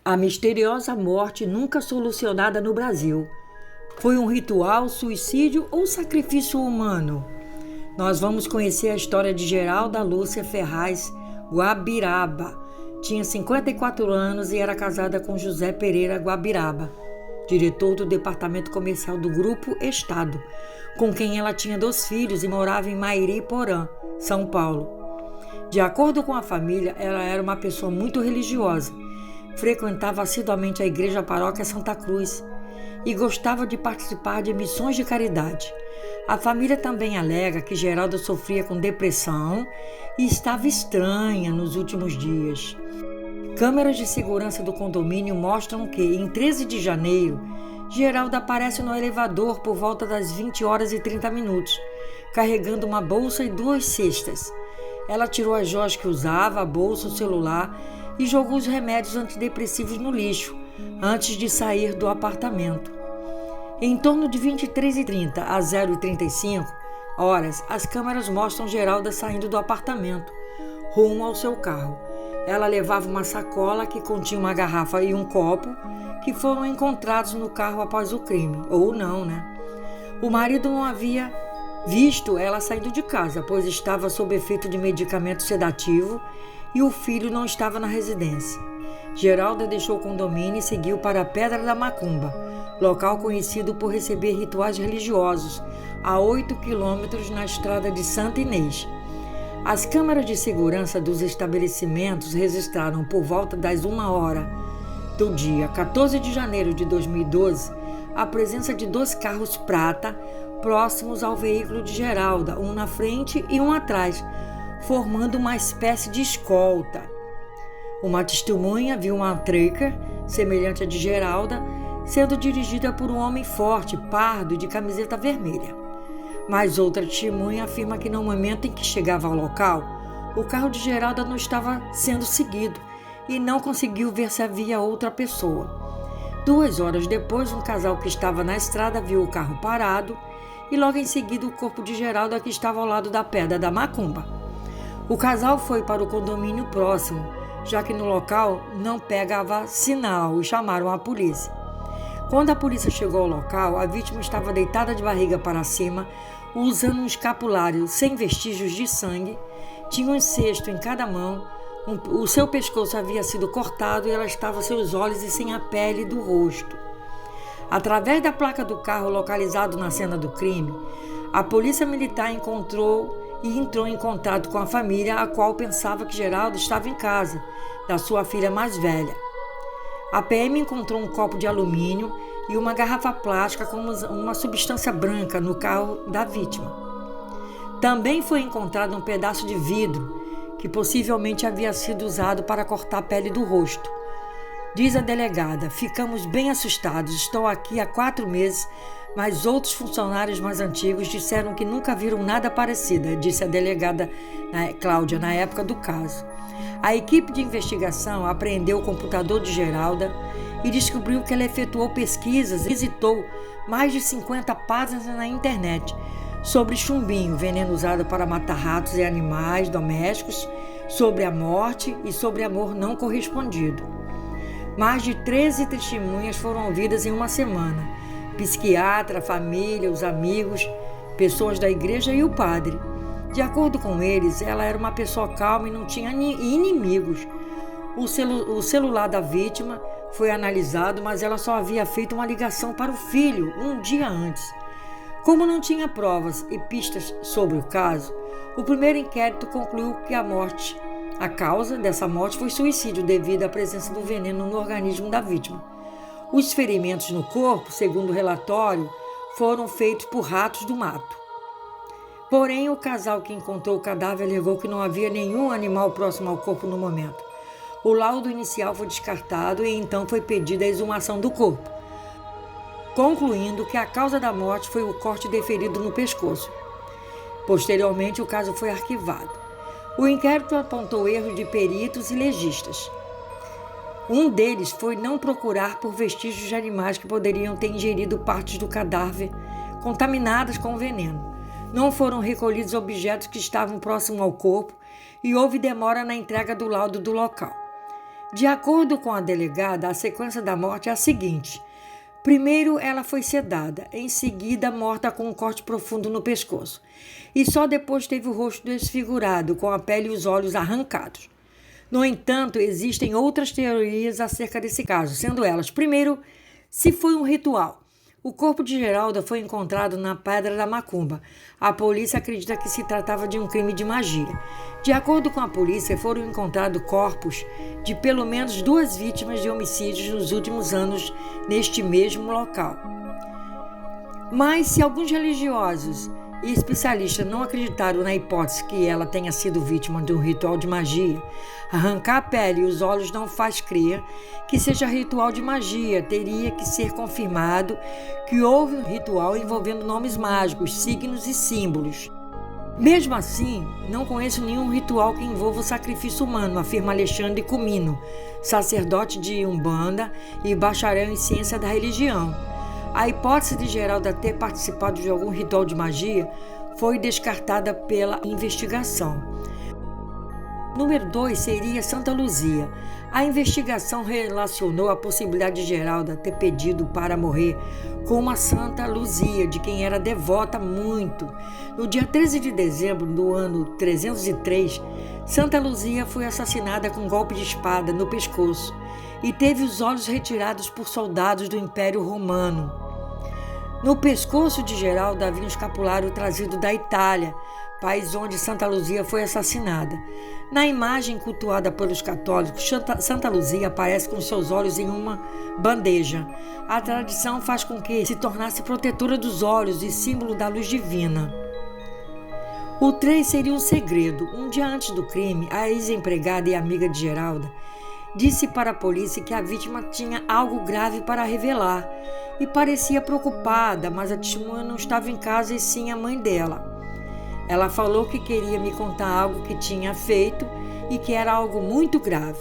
A misteriosa morte nunca solucionada no Brasil. Foi um ritual, suicídio ou sacrifício humano? Nós vamos conhecer a história de Geralda Lúcia Ferraz Guabiraba. Tinha 54 anos e era casada com José Pereira Guabiraba, diretor do departamento comercial do Grupo Estado, com quem ela tinha 2 filhos e morava em Mairiporã, São Paulo. De acordo com a família, ela era uma pessoa muito religiosa, frequentava assiduamente a igreja paróquia Santa Cruz e gostava de participar de missões de caridade. A família também alega que Geralda sofria com depressão e estava estranha nos últimos dias. Câmeras de segurança do condomínio mostram que, em 13 de janeiro, Geralda aparece no elevador por volta das 20 horas e 30 minutos, carregando uma bolsa e 2 cestas. Ela tirou as joias que usava, a bolsa, o celular e jogou os remédios antidepressivos no lixo, antes de sair do apartamento. Em torno de 23h30 a 0h35 horas, as câmeras mostram Geralda saindo do apartamento, rumo ao seu carro. Ela levava uma sacola que continha uma garrafa e um copo que foram encontrados no carro após o crime, ou não, né? O marido não havia visto ela saindo de casa, pois estava sob efeito de medicamento sedativo e o filho não estava na residência. Geralda deixou o condomínio e seguiu para a Pedra da Macumba, local conhecido por receber rituais religiosos, a 8 quilômetros na estrada de Santa Inês. As câmeras de segurança dos estabelecimentos registraram por volta das 1h do dia 14 de janeiro de 2012 a presença de 2 carros prata próximos ao veículo de Geralda, um na frente e um atrás, formando uma espécie de escolta. Uma testemunha viu uma tracker, semelhante à de Geralda, sendo dirigida por um homem forte, pardo e de camiseta vermelha. Mas outra testemunha afirma que no momento em que chegava ao local, o carro de Geralda não estava sendo seguido e não conseguiu ver se havia outra pessoa. 2 horas depois, um casal que estava na estrada viu o carro parado e logo em seguida o corpo de Geralda, que estava ao lado da Pedra da Macumba. O casal foi para o condomínio próximo, já que no local não pegava sinal, e chamaram a polícia. Quando a polícia chegou ao local, a vítima estava deitada de barriga para cima, usando um escapulário sem vestígios de sangue, tinha um cesto em cada mão, o seu pescoço havia sido cortado e ela estava sem os olhos e sem a pele do rosto. Através da placa do carro localizado na cena do crime, a polícia militar entrou em contato com a família, a qual pensava que Geralda estava em casa, da sua filha mais velha. A PM encontrou um copo de alumínio e uma garrafa plástica com uma substância branca no carro da vítima. Também foi encontrado um pedaço de vidro que possivelmente havia sido usado para cortar a pele do rosto. Diz a delegada: ficamos bem assustados, estou aqui há 4 meses, mas outros funcionários mais antigos disseram que nunca viram nada parecido, disse a delegada Cláudia na época do caso. A equipe de investigação apreendeu o computador de Geralda e descobriu que ela efetuou pesquisas e visitou mais de 50 páginas na internet sobre chumbinho, veneno usado para matar ratos e animais domésticos, sobre a morte e sobre amor não correspondido. Mais de 13 testemunhas foram ouvidas em uma semana: psiquiatra, a família, os amigos, pessoas da igreja e o padre. De acordo com eles, ela era uma pessoa calma e não tinha inimigos. O celular da vítima foi analisado, mas ela só havia feito uma ligação para o filho um dia antes. Como não tinha provas e pistas sobre o caso, o primeiro inquérito concluiu que a causa dessa morte foi suicídio devido à presença do veneno no organismo da vítima. Os ferimentos no corpo, segundo o relatório, foram feitos por ratos do mato. Porém, o casal que encontrou o cadáver alegou que não havia nenhum animal próximo ao corpo no momento. O laudo inicial foi descartado e então foi pedida a exumação do corpo, concluindo que a causa da morte foi o corte deferido no pescoço. Posteriormente, o caso foi arquivado. O inquérito apontou erros de peritos e legistas. Um deles foi não procurar por vestígios de animais que poderiam ter ingerido partes do cadáver contaminadas com veneno. Não foram recolhidos objetos que estavam próximos ao corpo e houve demora na entrega do laudo do local. De acordo com a delegada, a sequência da morte é a seguinte: primeiro, ela foi sedada, em seguida, morta com um corte profundo no pescoço, e só depois teve o rosto desfigurado, com a pele e os olhos arrancados. No entanto, existem outras teorias acerca desse caso, sendo elas: primeiro, se foi um ritual. O corpo de Geralda foi encontrado na Pedra da Macumba. A polícia acredita que se tratava de um crime de magia. De acordo com a polícia, foram encontrados corpos de pelo menos 2 vítimas de homicídios nos últimos anos neste mesmo local. Mas se alguns religiosos e especialistas não acreditaram na hipótese que ela tenha sido vítima de um ritual de magia, arrancar a pele e os olhos não faz crer que seja ritual de magia. Teria que ser confirmado que houve um ritual envolvendo nomes mágicos, signos e símbolos. Mesmo assim, não conheço nenhum ritual que envolva o sacrifício humano, afirma Alexandre Comino, sacerdote de Umbanda e bacharel em ciência da religião. A hipótese de Geralda ter participado de algum ritual de magia foi descartada pela investigação. Número 2 seria Santa Luzia. A investigação relacionou a possibilidade de Geralda ter pedido para morrer com uma Santa Luzia, de quem era devota muito. No dia 13 de dezembro do ano 303, Santa Luzia foi assassinada com um golpe de espada no pescoço e teve os olhos retirados por soldados do Império Romano. No pescoço de Geralda havia um escapulário trazido da Itália, país onde Santa Luzia foi assassinada. Na imagem cultuada pelos católicos, Santa Luzia aparece com seus olhos em uma bandeja. A tradição faz com que se tornasse protetora dos olhos e símbolo da luz divina. O 3 seria um segredo. Um dia antes do crime, a ex-empregada e amiga de Geralda disse para a polícia que a vítima tinha algo grave para revelar e parecia preocupada, mas a testemunha não estava em casa e sim a mãe dela. Ela falou que queria me contar algo que tinha feito e que era algo muito grave,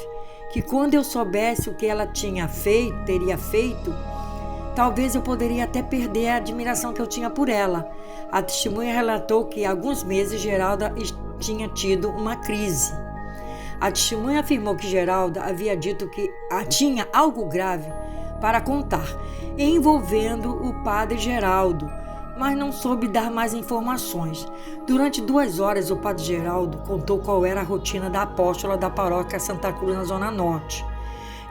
que quando eu soubesse o que ela teria feito, talvez eu poderia até perder a admiração que eu tinha por ela. A testemunha relatou que há alguns meses Geralda tinha tido uma crise. A testemunha afirmou que Geralda havia dito que tinha algo grave para contar, envolvendo o padre Geraldo, mas não soube dar mais informações. Durante 2 horas, o padre Geraldo contou qual era a rotina da apóstola da paróquia Santa Cruz, na Zona Norte.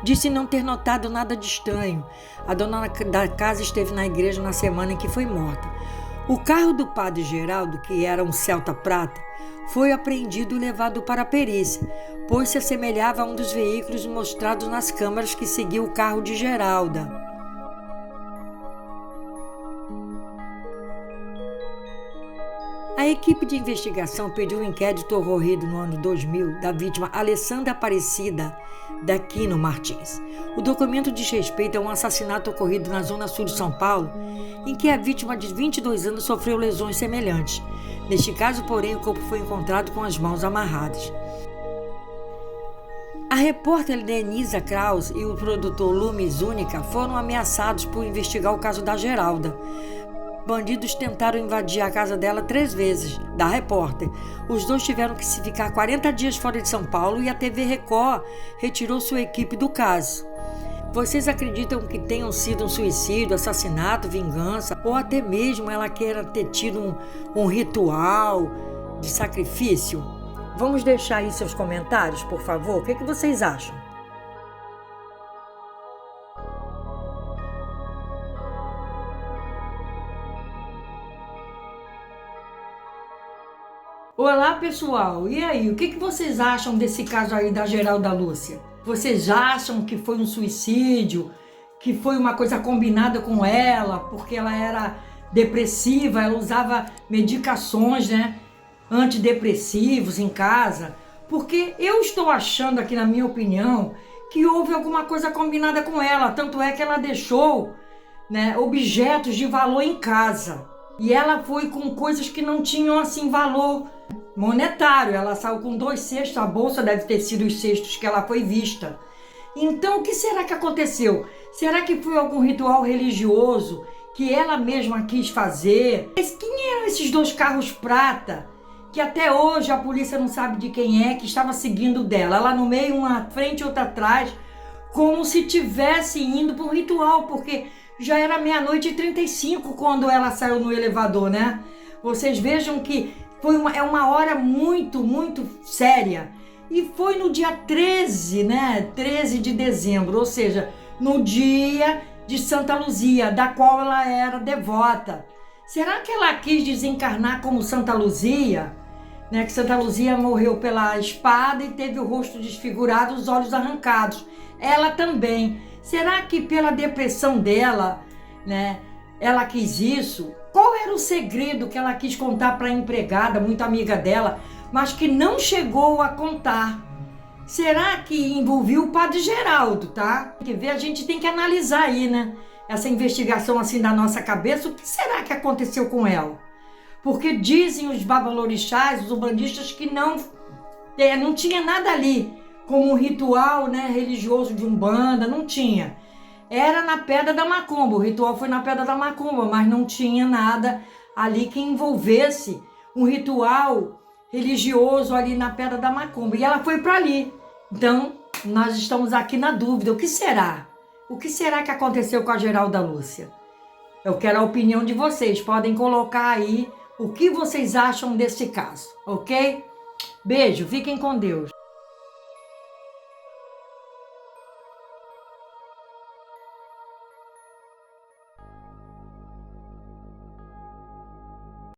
Disse não ter notado nada de estranho. A dona da casa esteve na igreja na semana em que foi morta. O carro do padre Geraldo, que era um Celta prata, foi apreendido e levado para a perícia, pois se assemelhava a um dos veículos mostrados nas câmeras que seguiu o carro de Geralda. A equipe de investigação pediu um inquérito ocorrido no ano 2000 da vítima Alessandra Aparecida Daquino Martins. O documento diz respeito a um assassinato ocorrido na zona sul de São Paulo, em que a vítima de 22 anos sofreu lesões semelhantes. Neste caso, porém, o corpo foi encontrado com as mãos amarradas. A repórter Denisa Kraus e o produtor Lumes Única foram ameaçados por investigar o caso da Geralda. Bandidos tentaram invadir a casa dela 3 vezes, da repórter. Os 2 tiveram que se ficar 40 dias fora de São Paulo e a TV Record retirou sua equipe do caso. Vocês acreditam que tenham sido um suicídio, assassinato, vingança, ou até mesmo ela queira ter tido um ritual de sacrifício? Vamos deixar aí seus comentários, por favor. O que vocês acham? Olá, pessoal! E aí, o que vocês acham desse caso aí da Geralda Lúcia? Vocês acham que foi um suicídio, que foi uma coisa combinada com ela, porque ela era depressiva, ela usava medicações, antidepressivos em casa? Porque eu estou achando aqui, na minha opinião, que houve alguma coisa combinada com ela, tanto é que ela deixou, objetos de valor em casa. E ela foi com coisas que não tinham, assim, valor monetário. Ela saiu com 2 cestos, a bolsa deve ter sido os cestos que ela foi vista. Então, o que será que aconteceu? Será que foi algum ritual religioso que ela mesma quis fazer? Mas quem eram esses 2 carros prata que até hoje a polícia não sabe de quem é, que estava seguindo dela. Ela no meio, uma à frente, outra atrás, como se tivesse indo para um ritual, porque já era 00:35 quando ela saiu no elevador, né? Vocês vejam que é uma hora muito, muito séria. E foi no dia 13, né? 13 de dezembro, ou seja, no dia de Santa Luzia, da qual ela era devota. Será que ela quis desencarnar como Santa Luzia? Né? Que Santa Luzia morreu pela espada e teve o rosto desfigurado, os olhos arrancados. Ela também. Será que pela depressão dela, né, ela quis isso? Qual era o segredo que ela quis contar para a empregada, muito amiga dela, mas que não chegou a contar? Será que envolveu o Padre Geraldo, tá? Tem que ver, a gente tem que analisar aí, né? Essa investigação assim da nossa cabeça, o que será que aconteceu com ela? Porque dizem os babalorixás, os umbandistas, que não tinha nada ali, como um ritual, né, religioso de Umbanda, não tinha. Era na Pedra da Macumba, o ritual foi na Pedra da Macumba, mas não tinha nada ali que envolvesse um ritual religioso ali na Pedra da Macumba. E ela foi para ali. Então, nós estamos aqui na dúvida, o que será? O que será que aconteceu com a Geralda Lúcia? Eu quero a opinião de vocês, podem colocar aí o que vocês acham desse caso, ok? Beijo, fiquem com Deus.